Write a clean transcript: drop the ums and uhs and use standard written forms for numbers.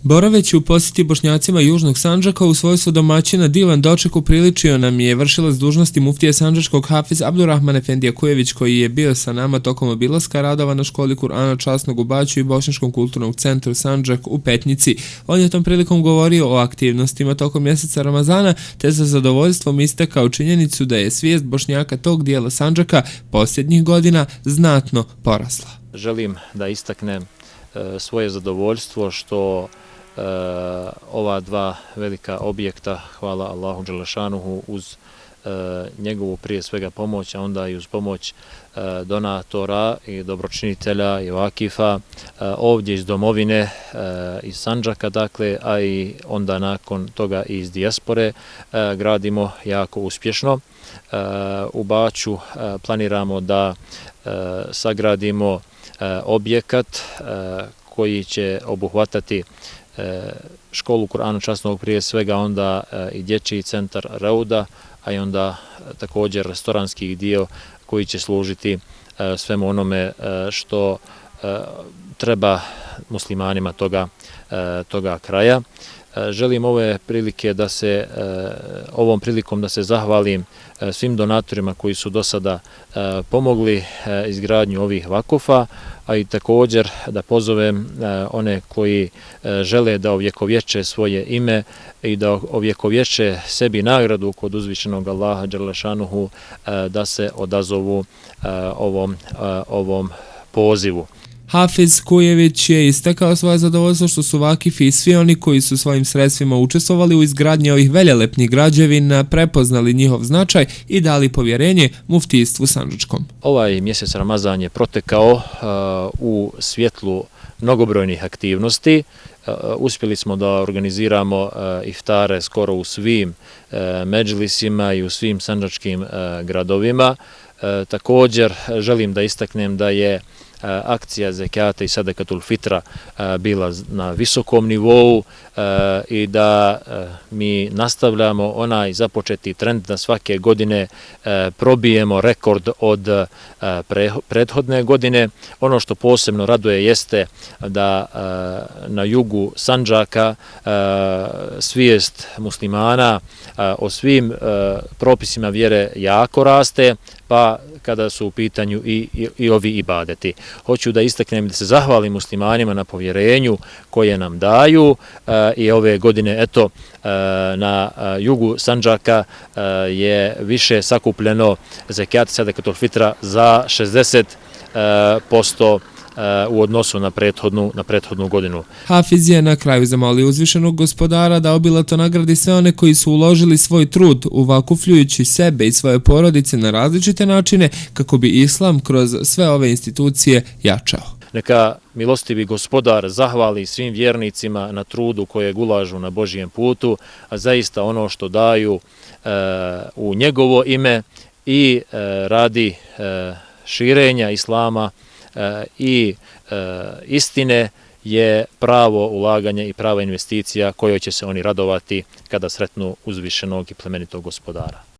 Boraveći u posjeti Bošnjacima Južnog Sandžaka u svojstvu domaćina divan doček upriličio nam je vršilac dužnosti muftije sandžačkog Hafiz Abdurrahman Efendi Akujević, koji je bio sa nama tokom obilaska radova na školi Kur'ana časnog u Baću i Bošnjačkom kulturnom centru Sandžak u Petnici. On je tom prilikom govorio o aktivnostima tokom mjeseca Ramazana, te sa zadovoljstvom istakao činjenicu da je svijest Bošnjaka tog dijela Sandžaka posljednjih godina znatno porasla. Želim da istaknem svoje zadovoljstvo što ova dva velika objekta, hvala Allahu dželešanuhu, uz njegovu prije svega pomoć, a onda i uz pomoć donatora i dobročinitelja i vakifa ovdje iz domovine, iz Sandžaka, dakle, a i onda nakon toga i iz dijaspore, gradimo jako uspješno. U Baću planiramo da sagradimo objekat koji će obuhvatati školu Kur'ana časnog, prije svega onda i dječji centar Rauda, a i onda također restoranski dio koji će služiti svemu onome što treba muslimanima toga kraja. Želim ovom prilikom da se zahvalim svim donatorima koji su do sada pomogli izgradnju ovih vakufa, a i također da pozovem one koji žele da ovjekovječe svoje ime i da ovjekovječe sebi nagradu kod uzvišenog Allaha dželešanuhu, da se odazovu ovom pozivu. Hafiz Kujević je istakao svoje zadovoljstvo što su vakifi i svi oni koji su svojim sredstvima učestvovali u izgradnji ovih veljelepnih građevina prepoznali njihov značaj i dali povjerenje muftijstvu sandžačkom. Ovaj mjesec Ramazan je protekao u svjetlu mnogobrojnih aktivnosti. Uspjeli smo da organiziramo iftare skoro u svim medžlisima i u svim sandžačkim gradovima. Također želim da istaknem da je akcija zekata i sadakatul fitra bila na visokom nivou i da mi nastavljamo onaj započeti trend da svake godine probijemo rekord od prethodne godine. Ono što posebno raduje jeste da na jugu Sandžaka svijest muslimana o svim propisima vjere jako raste, pa kada su u pitanju i ovi ibadeti. Hoću da istaknem da se zahvalim muslimanima na povjerenju koje nam daju i ove godine, eto, na jugu Sandžaka je više sakupljeno zekata sadakatul fitra za 60% u odnosu na prethodnu godinu. Hafiz je na kraju zamolio uzvišenog gospodara da obilato nagradi sve one koji su uložili svoj trud uvakufljujući sebe i svoje porodice na različite načine kako bi islam kroz sve ove institucije jačao. Neka milostivi gospodar zahvali svim vjernicima na trudu kojeg ulažu na Božijem putu, a zaista ono što daju u njegovo ime i radi širenja islama i istine je pravo ulaganje i prava investicija kojoj će se oni radovati kada sretnu uzvišenog i plemenitog gospodara.